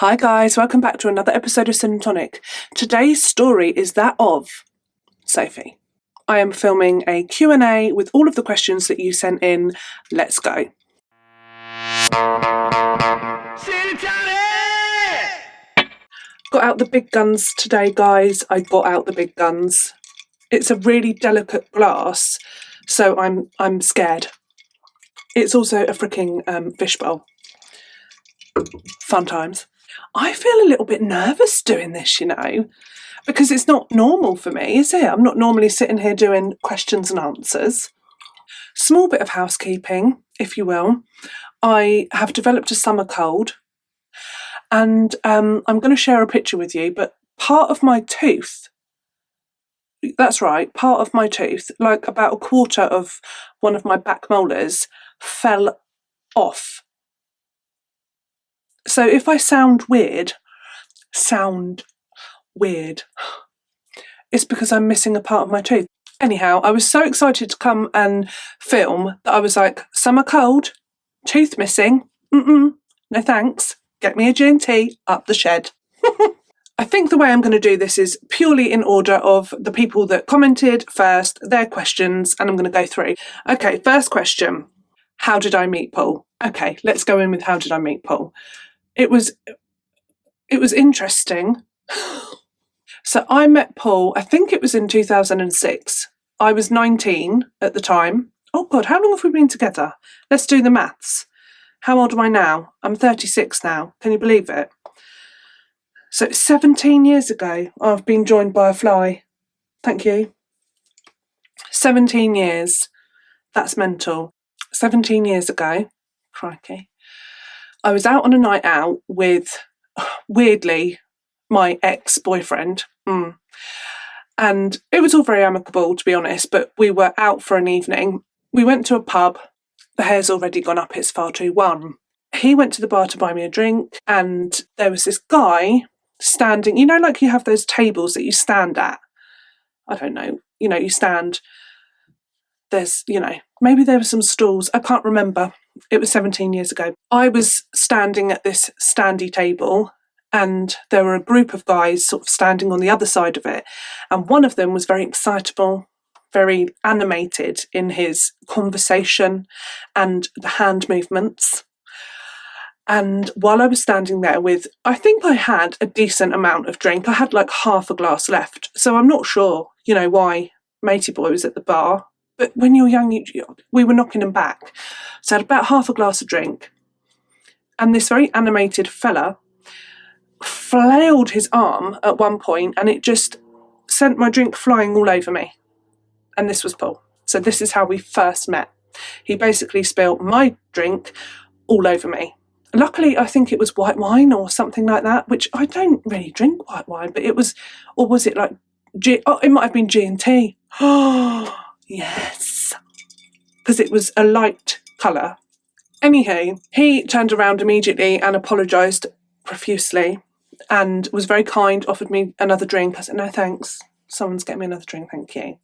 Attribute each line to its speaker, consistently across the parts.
Speaker 1: Hi guys, welcome back to another episode of Sin and Tonic. Today's story is that of Sophie. I am filming a Q&A with all of the questions that you sent in. Let's go. Sin and Tonic! Got out the big guns today, guys. I got out the big guns. It's a really delicate glass, so I'm scared. It's also a freaking fishbowl. Fun times. I feel a little bit nervous doing this, because it's not normal for me, is it? I'm not normally sitting here doing questions and answers. Small bit of housekeeping, if you will. I have developed a summer cold, and I'm going to share a picture with you, but part of my tooth, that's right, part of my tooth, like about a quarter of one of my back molars, fell off. So if I sound weird, it's because I'm missing a part of my tooth. Anyhow, I was so excited to come and film that I was like, summer cold, tooth missing, no thanks, get me a G&T, up the shed. I think the way I'm going to do this is purely in order of the people that commented first, their questions, and I'm going to go through. Okay, first question, how did I meet Paul? Okay, let's go in with how did I meet Paul. It was interesting. So I met Paul, I think it was in 2006. I was 19 at the time. Oh God, how long have we been together? Let's do the maths. How old am I now? I'm 36 now. Can you believe it? So 17 years ago, I've been joined by a fly. Thank you. 17 years. That's mental. 17 years ago, crikey, I was out on a night out with, weirdly, my ex-boyfriend. And it was all very amicable, to be honest, but we were out for an evening. We went to a pub. The hair's already gone up, it's far too warm. He went to the bar to buy me a drink, and there was this guy standing, like you have those tables that you stand at. I don't know, you stand. There's, maybe there were some stools. I can't remember. It was 17 years ago. I was standing at this standy table, and there were a group of guys sort of standing on the other side of it. And one of them was very excitable, very animated in his conversation and the hand movements. And while I was standing there with, I think I had a decent amount of drink. I had like half a glass left. So I'm not sure, why Matey Boy was at the bar. But when you're young, we were knocking him back. So I had about half a glass of drink. And this very animated fella flailed his arm at one point, and it just sent my drink flying all over me. And this was Paul. So this is how we first met. He basically spilled my drink all over me. Luckily, I think it was white wine or something like that, which I don't really drink white wine, but it was, or was it like, it might have been G&T. Oh, yes. Because it was a light colour. Anywho, he turned around immediately and apologised profusely and was very kind, offered me another drink. I said, no thanks, someone's getting me another drink, thank you.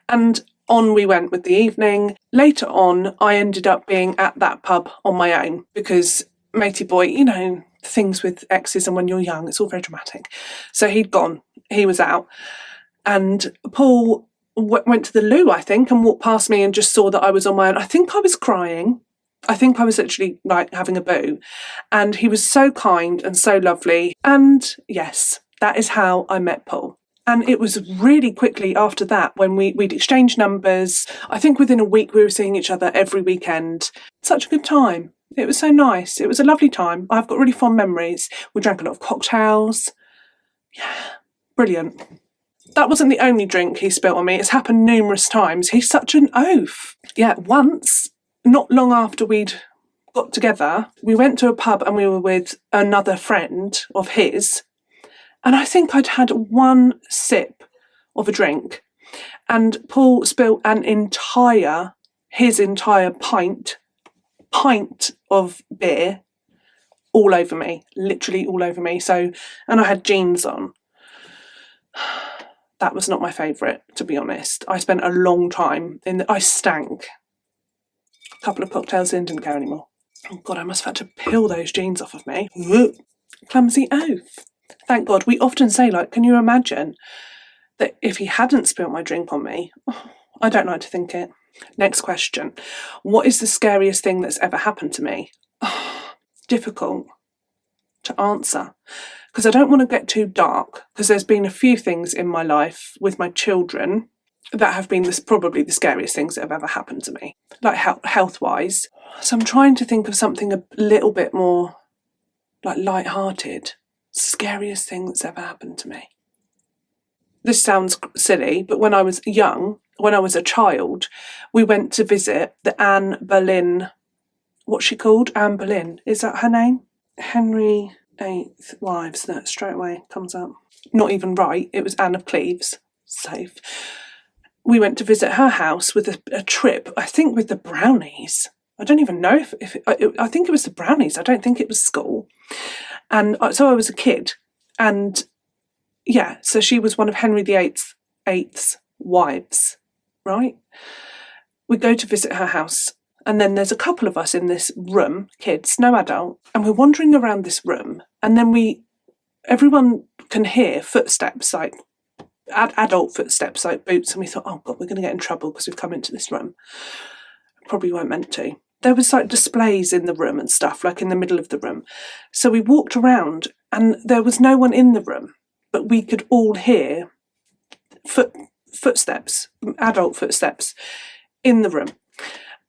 Speaker 1: And on we went with the evening. Later on, I ended up being at that pub on my own because Matey Boy, things with exes and when you're young, it's all very dramatic. So he'd gone, he was out, and Paul went to the loo, I think, and walked past me and just saw that I was on my own. I think I was crying. I think I was literally like having a boo. And he was so kind and so lovely. And yes, that is how I met Paul. And it was really quickly after that when we'd exchanged numbers. I think within a week we were seeing each other every weekend. Such a good time. It was so nice. It was a lovely time. I've got really fond memories. We drank a lot of cocktails. Yeah, brilliant. That wasn't the only drink he spilt on me. It's happened numerous times. He's such an oaf. Yeah, once, not long after we'd got together, we went to a pub and we were with another friend of his. And I think I'd had one sip of a drink. And Paul spilled his entire pint of beer all over me, literally all over me. So, and I had jeans on. That was not my favourite, to be honest. I spent a long time I stank. A couple of cocktails in, didn't care anymore. Oh God, I must have had to peel those jeans off of me. Clumsy oaf. Thank God. We often say, like, can you imagine that if he hadn't spilt my drink on me? Oh, I don't like to think it. Next question. What is the scariest thing that's ever happened to me? Oh, difficult to answer because I don't want to get too dark, because there's been a few things in my life with my children that have been probably the scariest things that have ever happened to me, like health-wise. So I'm trying to think of something a little bit more like light-hearted. Scariest thing that's ever happened to me. This sounds silly, but when I was young, when I was a child, we went to visit the Anne Boleyn. What's she called? Anne Boleyn. Is that her name? Henry VIII wives. That straight away comes up. Not even right. It was Anne of Cleves. Safe. We went to visit her house with a trip, I think with the Brownies. I don't even know if I think it was the Brownies. I don't think it was school. And so I was a kid. And yeah, so she was one of Henry VIII's wives, right? We go to visit her house. And then there's a couple of us in this room, kids, no adult. And we're wandering around this room. And then everyone can hear footsteps, like adult footsteps, like boots. And we thought, oh God, we're going to get in trouble because we've come into this room. Probably weren't meant to. There was like displays in the room and stuff, like in the middle of the room. So we walked around and there was no one in the room, but we could all hear footsteps, adult footsteps in the room.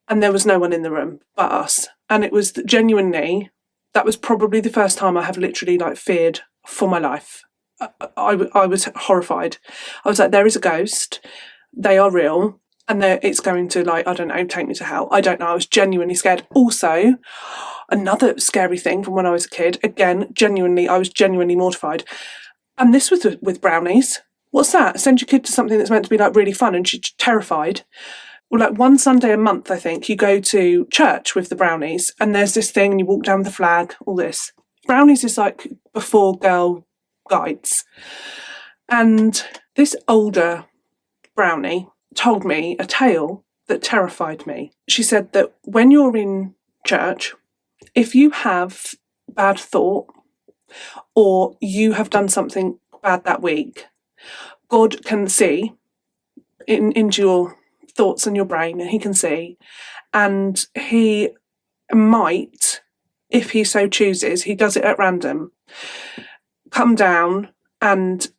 Speaker 1: And there was no one in the room but us. And it was genuinely, that was probably the first time I have literally like feared for my life. I was horrified. I was like, there is a ghost. They are real. And it's going to, like, I don't know, take me to hell. I don't know. I was genuinely scared. Also, another scary thing from when I was a kid, again, I was genuinely mortified. And this was with Brownies. What's that? Send your kid to something that's meant to be like really fun and she's terrified. Well, like one Sunday a month, I think, you go to church with the Brownies and there's this thing and you walk down with the flag, all this. Brownies is like before Girl Guides. And this older Brownie told me a tale that terrified me. She said that when you're in church, if you have bad thought or you have done something bad that week, God can see into your thoughts and your brain, and he can see, and he might, if he so chooses, he does it at random, come down and,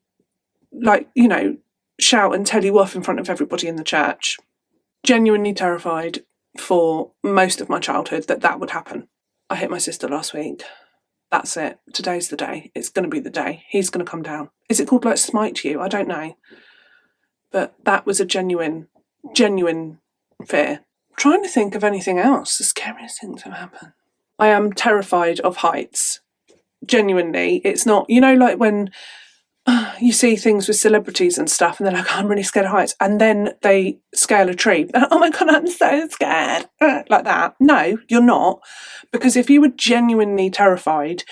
Speaker 1: like, you know, shout and tell you off in front of everybody in the church. Genuinely terrified for most of my childhood that would happen. I hit my sister last week. That's it. Today's the day. It's going to be the day. He's going to come down. Is it called like smite you? I don't know. But that was a genuine fear. I'm trying to think of anything else. The scariest things have happened. I am terrified of heights. Genuinely. It's not, you know, like when you see things with celebrities and stuff and they're like, oh, I'm really scared of heights. And then they scale a tree. Oh my God, I'm so scared. Like that. No, you're not. Because if you were genuinely terrified,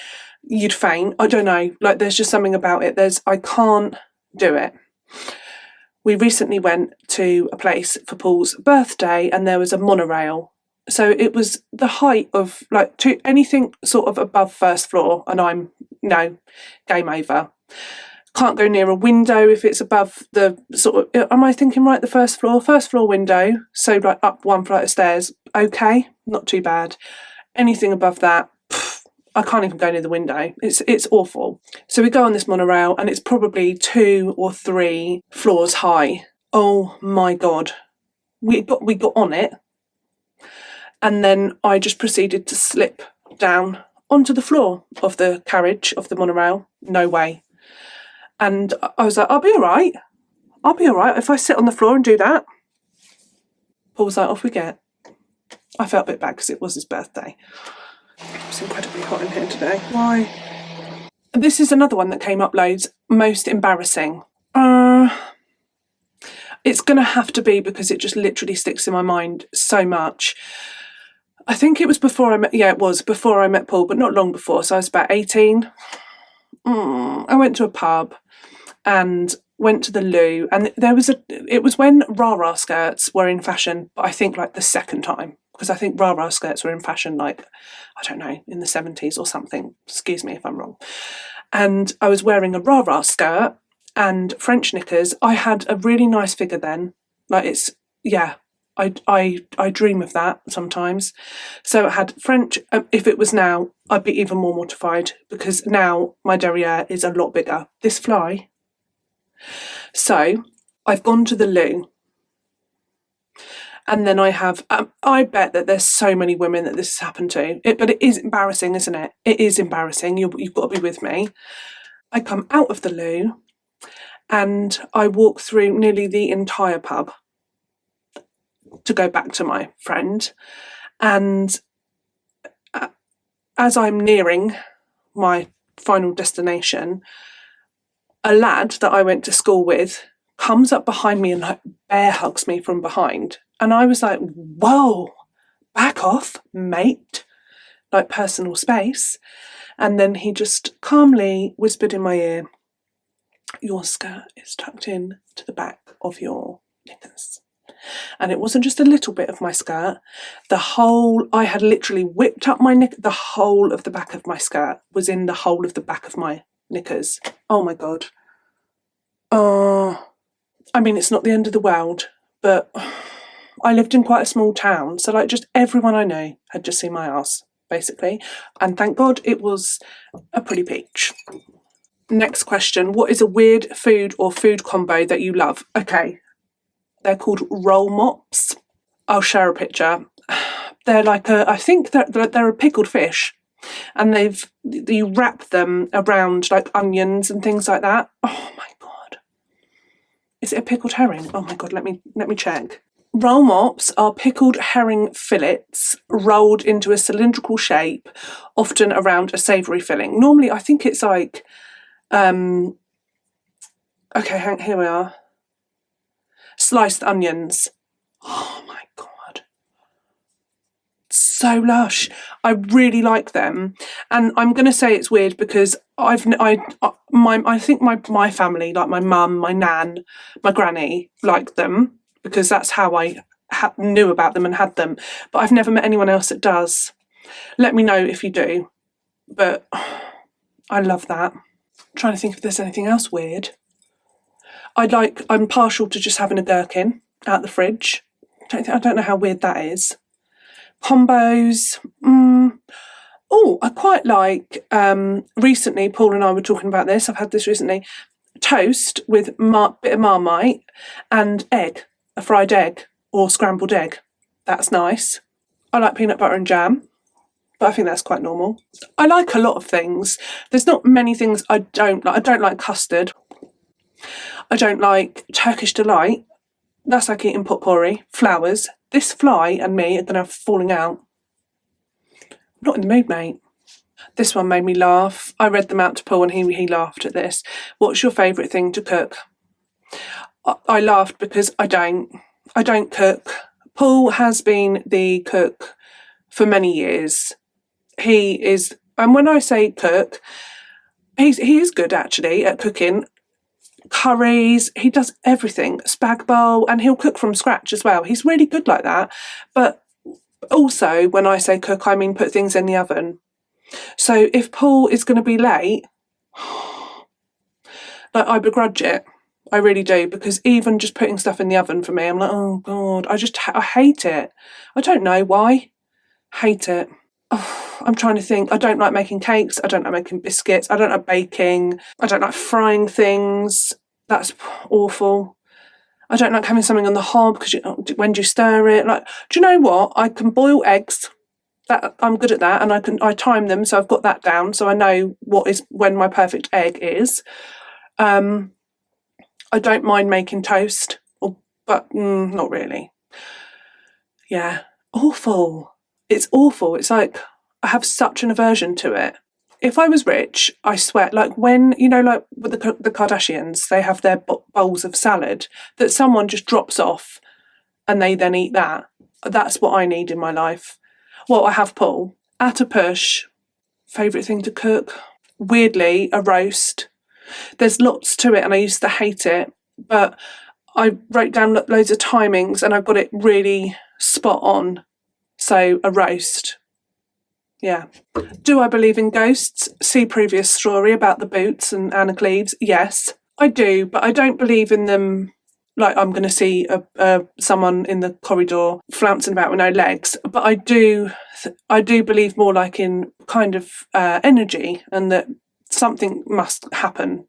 Speaker 1: you'd faint. I don't know. Like there's just something about it. I can't do it. We recently went to a place for Paul's birthday and there was a monorail. So it was the height of like to anything sort of above first floor. And game over. Can't go near a window if it's above the sort of, am I thinking right, the first floor window, so like up one flight of stairs, okay, not too bad. Anything above that, I can't even go near the window. It's awful. So we go on this monorail and it's probably 2 or 3 floors high. Oh my God. We got on it and then I just proceeded to slip down onto the floor of the carriage of the monorail. No way. And I was like, I'll be all right. If I sit on the floor and do that. Paul was like, off we get. I felt a bit bad because it was his birthday. It's incredibly hot in here today. Why? This is another one that came up loads. Most embarrassing. It's going to have to be because it just literally sticks in my mind so much. I think it was before I met Paul, but not long before. So I was about 18. I went to a pub and went to the loo, and it was when rah-rah skirts were in fashion, but I think like the second time, because I think rah-rah skirts were in fashion, like, I don't know, in the 70s or something. Excuse me if I'm wrong. And I was wearing a rah-rah skirt and French knickers. I had a really nice figure then. Like, it's, yeah, I dream of that sometimes. So I had French. If it was now, I'd be even more mortified, because now my derriere is a lot bigger. This fly. So I've gone to the loo, and then I have, I bet that there's so many women that this has happened to. But it is embarrassing, isn't it? It is embarrassing. You've got to be with me. I come out of the loo and I walk through nearly the entire pub to go back to my friend. And as I'm nearing my final destination, a lad that I went to school with comes up behind me and like bear hugs me from behind. And I was like, whoa, back off, mate, like personal space. And then he just calmly whispered in my ear, your skirt is tucked in to the back of your knickers. And it wasn't just a little bit of my skirt. I had literally whipped up my the whole of the back of my skirt was in the whole of the back of my knickers. Oh my God. I mean, it's not the end of the world, but I lived in quite a small town. So like just everyone I knew had just seen my ass, basically. And thank God it was a pretty peach. Next question. What is a weird food or food combo that you love? Okay. They're called roll mops. I'll share a picture. They're like I think they're a pickled fish, and you wrap them around like onions and things like that. Oh my God. Is it a pickled herring? Oh my God, let me check. Roll mops are pickled herring fillets rolled into a cylindrical shape, often around a savoury filling. Normally, I think it's like, okay, here we are. Sliced onions. Oh my God. So lush. I really like them. And I'm going to say it's weird because I think my family, like my mum, my nan, my granny, liked them because that's how I knew about them and had them. But I've never met anyone else that does. Let me know if you do. But I love that. I'm trying to think if there's anything else weird. I'm partial to just having a gherkin out the fridge. I don't know how weird that is. Combos. I quite like, recently, Paul and I were talking about this. I've had this recently. Toast with a bit of Marmite and egg, a fried egg or scrambled egg. That's nice. I like peanut butter and jam, but I think that's quite normal. I like a lot of things. There's not many things I don't like. I don't like custard. I don't like Turkish delight. That's like eating potpourri. Flowers. This fly and me are going to have falling out. I'm not in the mood, mate. This one made me laugh. I read them out to Paul and he laughed at this. What's your favourite thing to cook? I laughed because I don't cook. Paul has been the cook for many years. He is, and when I say cook, he is good actually at cooking. Curries, he does everything, spag bowl, and he'll cook from scratch as well. He's really good like that. But also, when I say cook, I mean put things in the oven. So if Paul is going to be late, like I begrudge it. I really do, because even just putting stuff in the oven for me, I'm like, oh God, I hate it. I don't know why. Hate it. Oh, I'm trying to think. I don't like making cakes. I don't like making biscuits. I don't like baking. I don't like frying things. That's awful. I don't like having something on the hob because when do you stir it? Like, do you know what? I can boil eggs. That I'm good at that, and I time them, so I've got that down, so I know when my perfect egg is. I don't mind making toast, but not really. Yeah, awful. It's awful. It's like I have such an aversion to it. If I was rich, I swear, like when, like with the Kardashians, they have their bowls of salad that someone just drops off and they then eat that. That's what I need in my life. Well, I have Paul. At a push, favourite thing to cook? Weirdly, a roast. There's lots to it and I used to hate it, but I wrote down loads of timings and I got it really spot on. So a roast. Yeah. Do I believe in ghosts? See previous story about the boots and Anna Cleves. Yes, I do, but I don't believe in them. Like I'm going to see someone in the corridor flouncing about with no legs. But I do believe more like in kind of energy, and that something must happen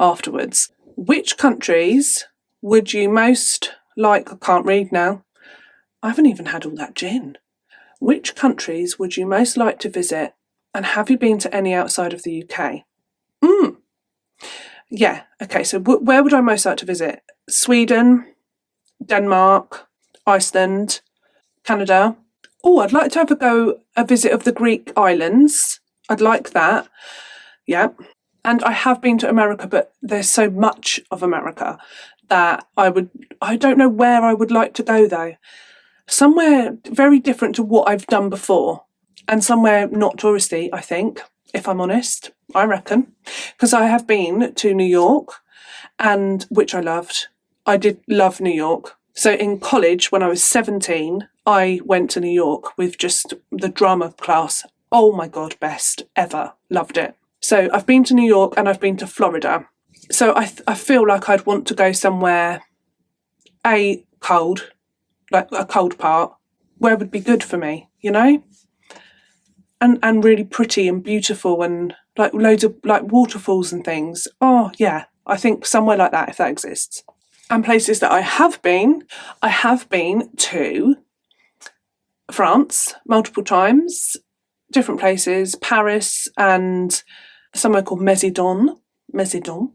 Speaker 1: afterwards. Which countries would you most like? I can't read now. I haven't even had all that gin. Which countries would you most like to visit, and have you been to any outside of the UK? Yeah, okay, so where would I most like to visit? Sweden, Denmark, Iceland, Canada. Oh, I'd like to have a visit of the Greek islands. I'd like that. Yeah. And I have been to America, but there's so much of America that I don't know where I would like to go though. Somewhere very different to what I've done before, and somewhere not touristy, I think, if I'm honest, I reckon. Because I have been to New York, and which I loved. I did love New York. So in college, when I was 17, I went to New York with just the drama class. Oh my God, best ever. Loved it. So I've been to New York and I've been to Florida. So I feel like I'd want to go somewhere, cold, like a cold part, where would be good for me, you know? And really pretty and beautiful and like loads of like waterfalls and things. Oh yeah, I think somewhere like that, if that exists. And places that I have been to France multiple times, different places, Paris and somewhere called Mesidon.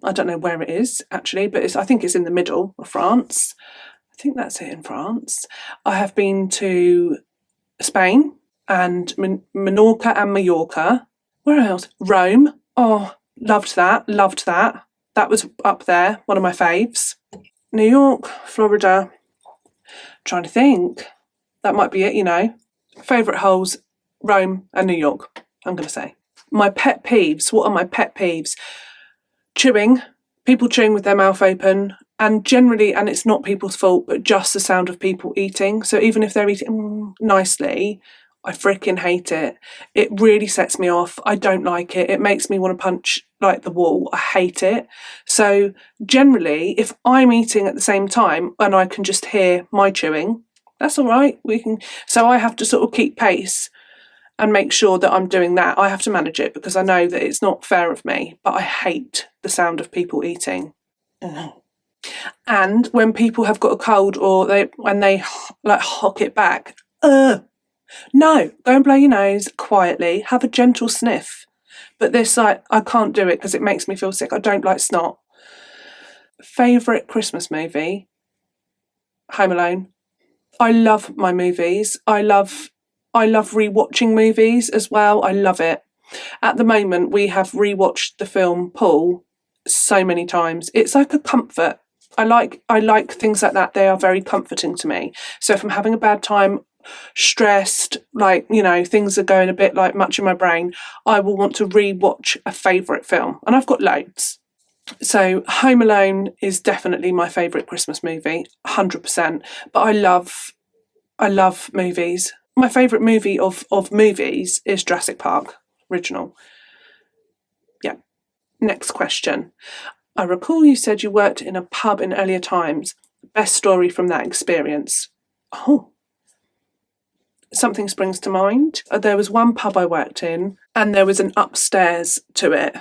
Speaker 1: I don't know where it is actually, but I think it's in the middle of France. I think that's it in France. I have been to Spain and Menorca and Mallorca. Where else? Rome. Oh, loved that. That was up there, one of my faves. New York, Florida. Trying to think. That might be it, you know. Favourite holes, Rome and New York, I'm going to say. My pet peeves. What are my pet peeves? Chewing. People chewing with their mouth open. And generally, and it's not people's fault, but just the sound of people eating. So even if they're eating nicely, I freaking hate it. It really sets me off. I don't like it. It makes me want to punch like the wall. I hate it. So generally, if I'm eating at the same time and I can just hear my chewing, that's all right. So I have to sort of keep pace and make sure that I'm doing that. I have to manage it because I know that it's not fair of me, but I hate the sound of people eating. And when people have got a cold or when they like hock it back, no, go and blow your nose quietly, have a gentle sniff. But this, I can't do it because it makes me feel sick. I don't like snot. Favourite Christmas movie? Home Alone. I love my movies. I love rewatching movies as well. I love it. At the moment, we have rewatched the film Paul so many times. It's like a comfort. I like things like that. They are very comforting to me. So if I'm having a bad time, stressed, like, you know, things are going a bit like much in my brain, I will want to rewatch a favourite film. And I've got loads. So Home Alone is definitely my favourite Christmas movie, 100%. But I love movies. My favourite movie of movies is Jurassic Park, original. Yeah. Next question. I recall you said you worked in a pub in earlier times. Best story from that experience? Oh, something springs to mind. There was one pub I worked in and there was an upstairs to it.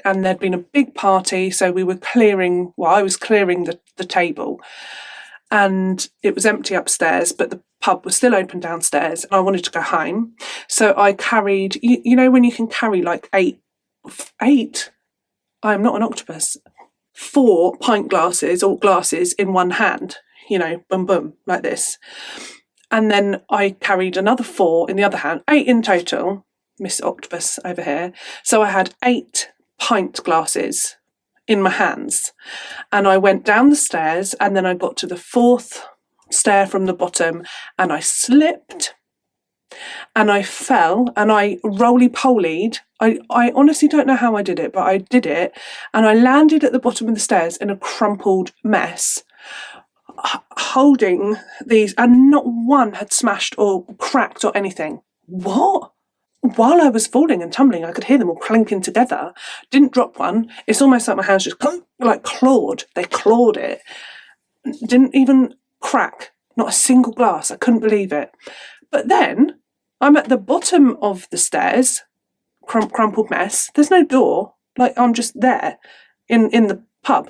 Speaker 1: And there'd been a big party, so I was clearing the table and it was empty upstairs, but the pub was still open downstairs and I wanted to go home. So I carried, you know, when you can carry like eight, I'm not an octopus, 4 pint glasses or glasses in one hand, you know, boom, boom, like this. And then I carried another 4 in the other hand, 8 in total, Miss Octopus over here. So I had 8 pint glasses in my hands. And I went down the stairs and then I got to the 4th stair from the bottom and I slipped and I fell and I roly-polied. I honestly don't know how I did it, but I did it. And I landed at the bottom of the stairs in a crumpled mess. holding these, and not one had smashed or cracked or anything. What? While I was falling and tumbling, I could hear them all clinking together. Didn't drop one. It's almost like my hands just like clawed. They clawed it. Didn't even crack. Not a single glass. I couldn't believe it. But then I'm at the bottom of the stairs, crumpled mess. There's no door. Like, I'm just there in the pub.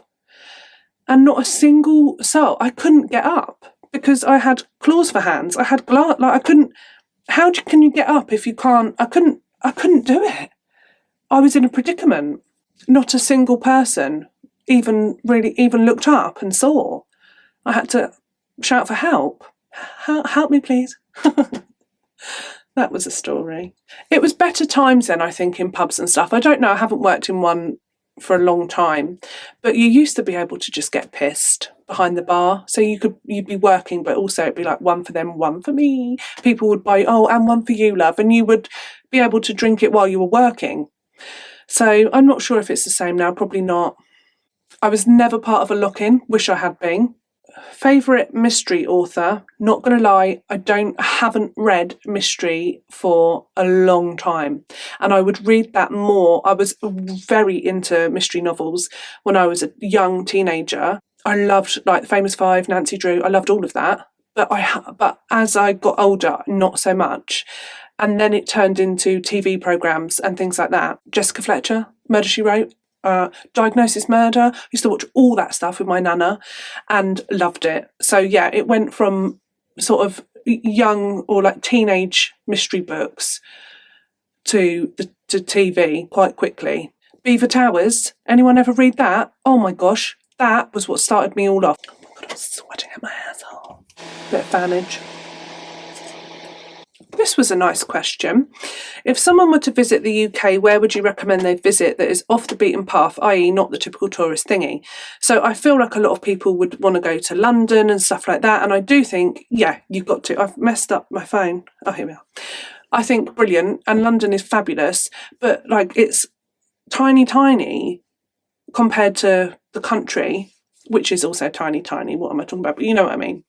Speaker 1: And not a single soul. I couldn't get up because I had claws for hands. I had glass. Like, I couldn't. Can you get up if you can't? I couldn't do it. I was in a predicament. Not a single person even looked up and saw. I had to shout for help. Help me, please. That was a story. It was better times then, I think, in pubs and stuff. I don't know. I haven't worked in one for a long time, but you used to be able to just get pissed behind the bar. So you'd be working, but also it'd be like one for them, one for me. People would buy, and one for you, love, and you would be able to drink it while you were working. So I'm not sure if it's the same now, probably not. I was never part of a lock-in, wish I had been. Favourite mystery author, not going to lie, I haven't read mystery for a long time, and I would read that more. I was very into mystery novels when I was a young teenager. I loved like The Famous Five, Nancy Drew, I loved all of that, but as I got older, not so much. And then it turned into TV programmes and things like that. Jessica Fletcher, Murder, She Wrote, Diagnosis Murder. I used to watch all that stuff with my nana and loved it. So yeah, it went from sort of young or like teenage mystery books to TV quite quickly. Beaver Towers, anyone ever read that? Oh my gosh, that was what started me all off. Oh my god, I'm sweating at my asshole. Bit of fanage. This was a nice question. If someone were to visit the UK, where would you recommend they visit that is off the beaten path, i.e. not the typical tourist thingy? So I feel like a lot of people would want to go to London and stuff like that. And I do think, yeah, you've got to. I've messed up my phone. Oh, here we are. I think brilliant. And London is fabulous. But like, it's tiny compared to the country, which is also tiny. What am I talking about? But you know what I mean.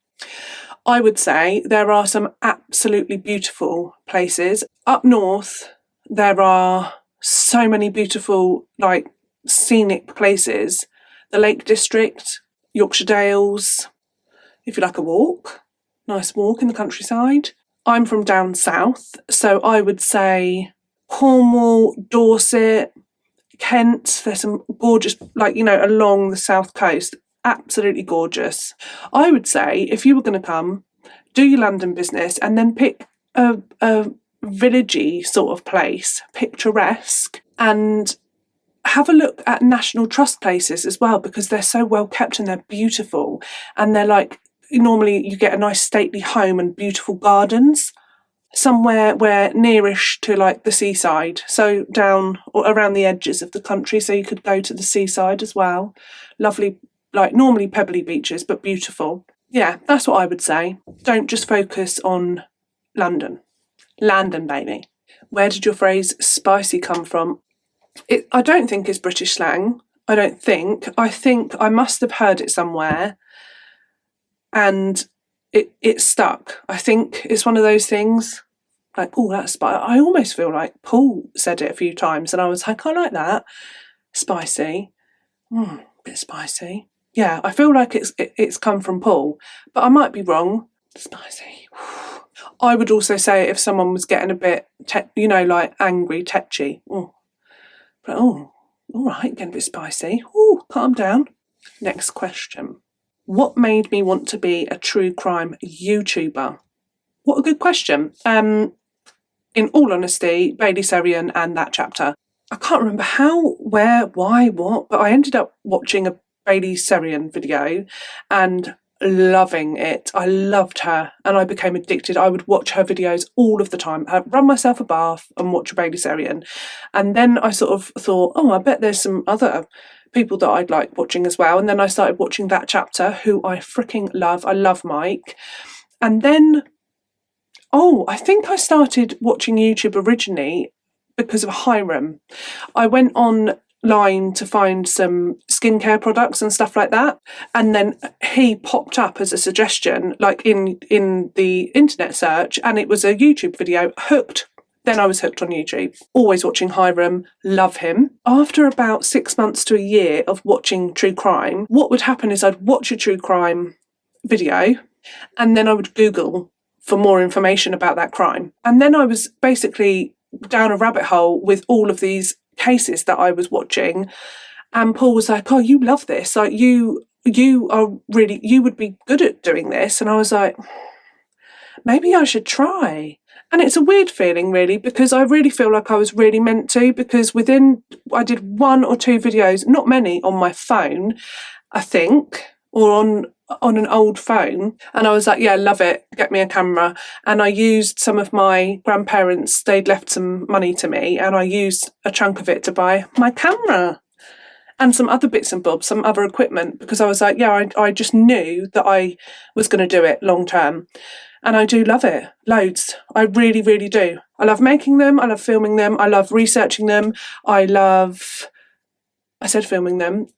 Speaker 1: I would say there are some absolutely beautiful places. Up north, there are so many beautiful, like, scenic places. The Lake District, Yorkshire Dales, if you like a walk, nice walk in the countryside. I'm from down south, so I would say Cornwall, Dorset, Kent. There's some gorgeous, like, along the south coast. Absolutely gorgeous. I would say if you were going to come, do your London business and then pick a villagey sort of place, picturesque, and have a look at National Trust places as well, because they're so well kept and they're beautiful, and they're like, normally you get a nice stately home and beautiful gardens somewhere where nearish to like the seaside, so down or around the edges of the country, so you could go to the seaside as well. Lovely, like normally pebbly beaches, but beautiful. Yeah, that's what I would say. Don't just focus on London. London, baby. Where did your phrase spicy come from? I don't think it's British slang. I think I must have heard it somewhere and it stuck. I think it's one of those things like, oh, that's spicy. I almost feel like Paul said it a few times and I was like, I like that. Spicy. Bit spicy. Yeah, I feel like it's come from Paul, but I might be wrong. Spicy. I would also say if someone was getting a bit, like angry, tetchy. But all right, getting a bit spicy. Calm down. Next question. What made me want to be a true crime YouTuber? What a good question. In all honesty, Bailey Serian and that chapter. I can't remember how, where, why, what, but I ended up watching a Bailey Serian video and loving it. I loved her and I became addicted. I would watch her videos all of the time. I'd run myself a bath and watch a Bailey Serian. And then I sort of thought, I bet there's some other people that I'd like watching as well. And then I started watching that chapter, who I freaking love. I love Mike. And then, I think I started watching YouTube originally because of Hiram. I went on online to find some skincare products and stuff like that, and then he popped up as a suggestion, like in the internet search, and it was a YouTube video. Hooked. Then I was hooked on YouTube. Always watching Hiram. Love him. After about 6 months to a year of watching true crime, what would happen is I'd watch a true crime video, and then I would Google for more information about that crime. And then I was basically down a rabbit hole with all of these cases that I was watching. And Paul was like, "Oh, you love this. Like you would be good at doing this." And I was like, maybe I should try. And it's a weird feeling, really, because I really feel like I was really meant to, because I did 1 or 2 videos, not many, on my phone, I think, or on an old phone, and I was like, yeah, love it, get me a camera. And I used some of my grandparents, they'd left some money to me, and I used a chunk of it to buy my camera and some other bits and bobs, some other equipment, because I was like, yeah, I just knew that I was going to do it long term. And I do love it, loads. I really, really do. I love making them, I love filming them, I love researching them, I said filming them,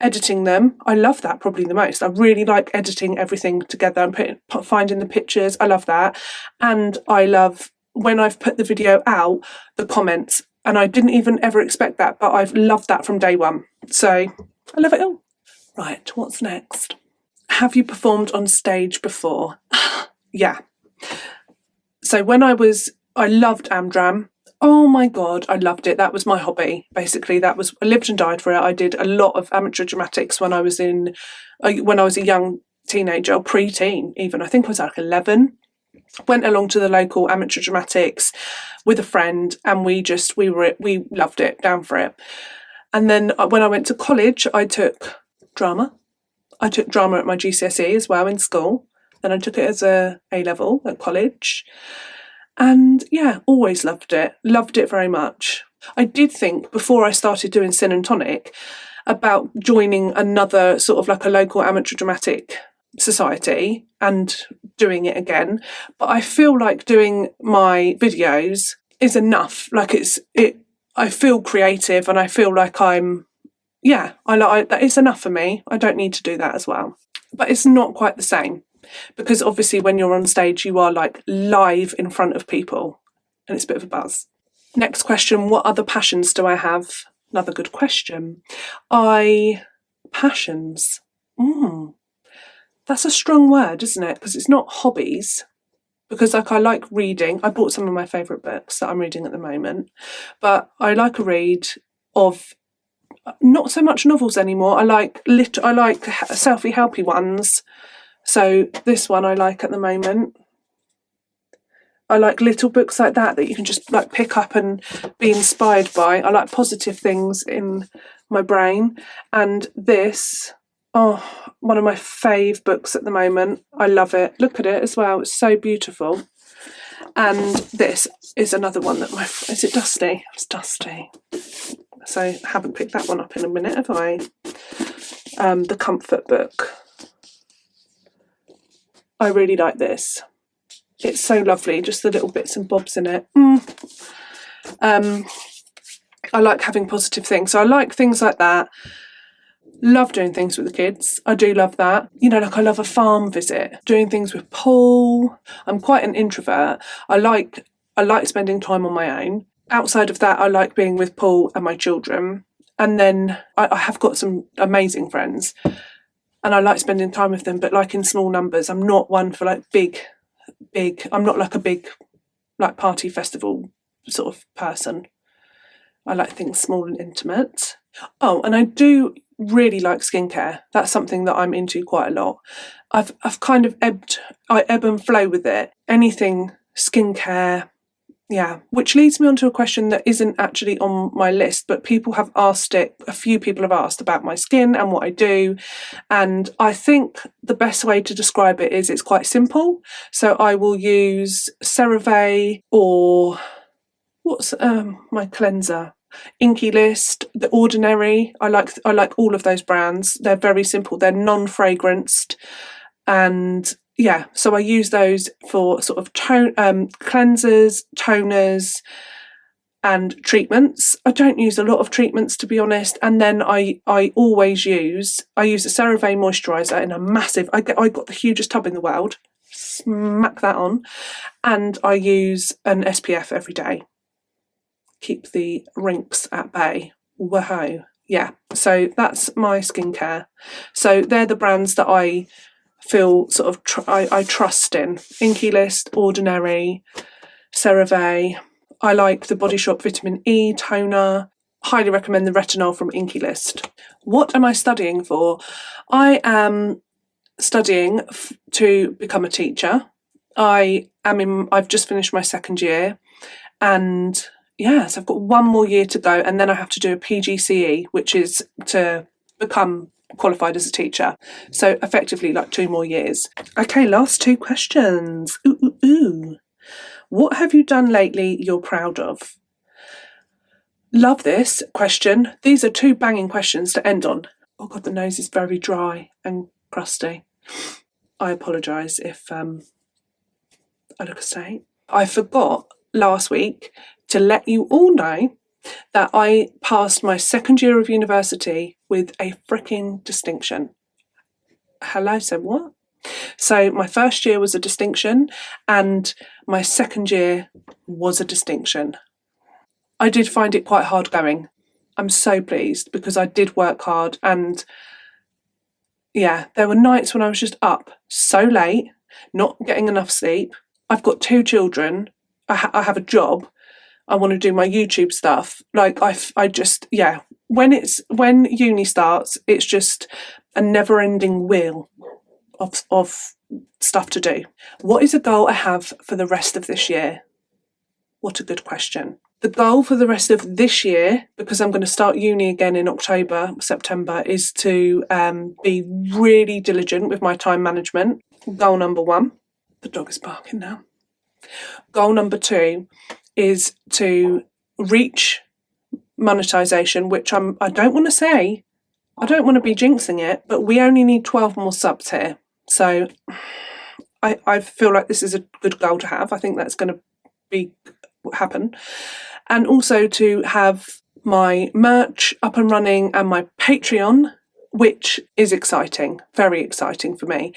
Speaker 1: editing them. I love that probably the most. I really like editing everything together and finding the pictures. I love that. And I love when I've put the video out, the comments. And I didn't even ever expect that, but I've loved that from day one. So I love it all. Right, what's next? Have you performed on stage before? Yeah. So when I loved Amdram. Oh my God, I loved it. That was my hobby. Basically, I lived and died for it. I did a lot of amateur dramatics when I was a young teenager, or pre-teen even. I think I was like 11. Went along to the local amateur dramatics with a friend, and we loved it, down for it. And then when I went to college, I took drama. I took drama at my GCSE as well in school. Then I took it as a A-level at college. And yeah, always loved it very much. I did think before I started doing Sin and Tonic about joining another sort of like a local amateur dramatic society and doing it again, but I feel like doing my videos is enough. Like I feel creative, and I feel like it's enough for me. I don't need to do that as well. But it's not quite the same. Because obviously when you're on stage, you are like live in front of people, and it's a bit of a buzz. Next question, what other passions do I have? Another good question. Passions. That's a strong word, isn't it? Because it's not hobbies. Because I like reading. I bought some of my favourite books that I'm reading at the moment. But I like a read of not so much novels anymore. I like selfie-helpy ones. So this one I like at the moment. I like little books like that you can just like pick up and be inspired by. I like positive things in my brain. And this, one of my fave books at the moment. I love it. Look at it as well. It's so beautiful. And this is another one that is it dusty? It's dusty. So I haven't picked that one up in a minute, have I? The Comfort book. I really like this. It's so lovely, just the little bits and bobs in it. I like having positive things. So I like things like that. Love doing things with the kids. I do love that. Like I love a farm visit, doing things with Paul. I'm quite an introvert. I like spending time on my own. Outside of that, I like being with Paul and my children. And then I have got some amazing friends. And I like spending time with them, but like in small numbers. I'm not one for like big, I'm not like a big like party festival sort of person. I like things small and intimate. Oh, and I do really like skincare. That's something that I'm into quite a lot. I've kind of I ebb and flow with it. Anything skincare. Yeah, which leads me on to a question that isn't actually on my list, but people have asked it. A few people have asked about my skin and what I do. And I think the best way to describe it is it's quite simple. So I will use CeraVe or what's my cleanser? Inky List, The Ordinary. I like all of those brands. They're very simple. They're non-fragranced. And yeah, so I use those for sort of cleansers, toners, and treatments. I don't use a lot of treatments, to be honest. And then I always use a CeraVe moisturiser in a massive, I got the hugest tub in the world, smack that on, and I use an SPF every day. Keep the rinks at bay. Whoa. Yeah, so that's my skincare. So they're the brands that I feel sort of I trust in. Inkey List, Ordinary, CeraVe. I like the Body Shop Vitamin E toner. Highly recommend the retinol from Inkey List. What am I studying for? I am studying to become a teacher. I've just finished my second year, and yes, I've got one more year to go, and then I have to do a PGCE, which is to become qualified as a teacher. So effectively like 2 more years. Okay, last 2 questions. Ooh. What have you done lately you're proud of? Love this question. These are 2 banging questions to end on. Oh God, the nose is very dry and crusty. I apologise if I look a state. I forgot last week to let you all know that I passed my second year of university with a freaking distinction. Hello, so what? So my first year was a distinction and my second year was a distinction. I did find it quite hard going. I'm so pleased because I did work hard, and yeah, there were nights when I was just up so late, not getting enough sleep. I've got 2 children. I have a job. I want to do my YouTube stuff. Like I just, yeah, when uni starts, it's just a never-ending wheel of stuff to do. What is a goal I have for the rest of this year? What a good question. The goal for the rest of this year, because I'm going to start uni again in September, is to be really diligent with my time management. Goal number 1. The dog is barking now. Goal number 2 is to reach monetization, which I don't want to say, I don't want to be jinxing it, but we only need 12 more subs here. So I feel like this is a good goal to have. I think that's going to happen. And also to have my merch up and running and my Patreon, which is exciting, very exciting for me.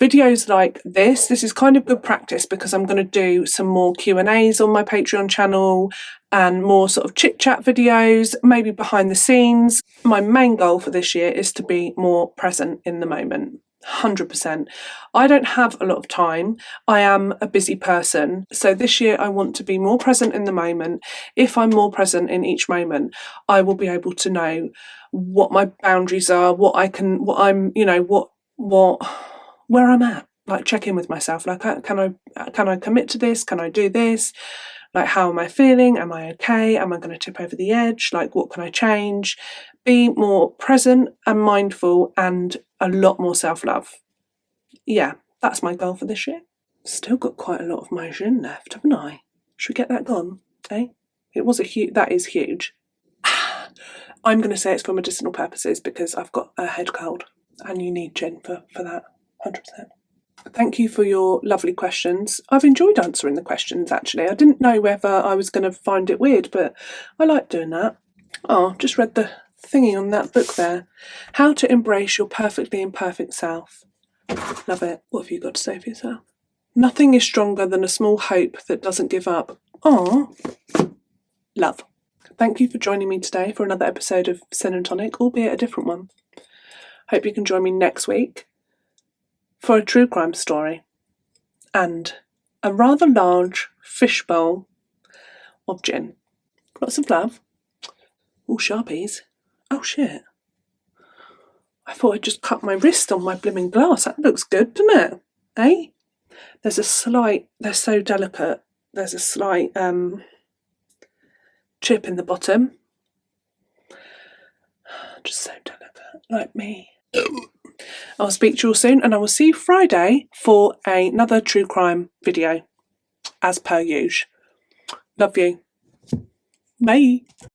Speaker 1: Videos like this is kind of good practice because I'm going to do some more Q&As on my Patreon channel and more sort of chit-chat videos, maybe behind the scenes. My main goal for this year is to be more present in the moment. 100%. I don't have a lot of time. I am a busy person. So this year I want to be more present in the moment. If I'm more present in each moment, I will be able to know what my boundaries are, where I'm at. Like check in with myself. Like can I commit to this? Can I do this? Like how am I feeling? Am I okay? Am I going to tip over the edge? Like what can I change? Be more present and mindful and a lot more self-love. Yeah, that's my goal for this year. Still got quite a lot of my gin left, haven't I? Should we get that gone? Eh? That is huge. I'm going to say it's for medicinal purposes because I've got a head cold and you need gin for that, 100%. Thank you for your lovely questions. I've enjoyed answering the questions, actually. I didn't know whether I was going to find it weird, but I like doing that. Oh, just read the thingy on that book there. How to Embrace Your Perfectly Imperfect Self. Love it. What have you got to say for yourself? Nothing is stronger than a small hope that doesn't give up. Oh, love. Thank you for joining me today for another episode of Sin and Tonic, albeit a different one. Hope you can join me next week for a true crime story and a rather large fishbowl of gin. Lots of love. Oh, Sharpies. Oh, shit. I thought I'd just cut my wrist on my blimming glass. That looks good, doesn't it? Eh? They're so delicate. There's a slight chip in the bottom. Just so delicate, like me. I'll speak to you all soon, and I will see you Friday for another true crime video, as per usual. Love you. Bye.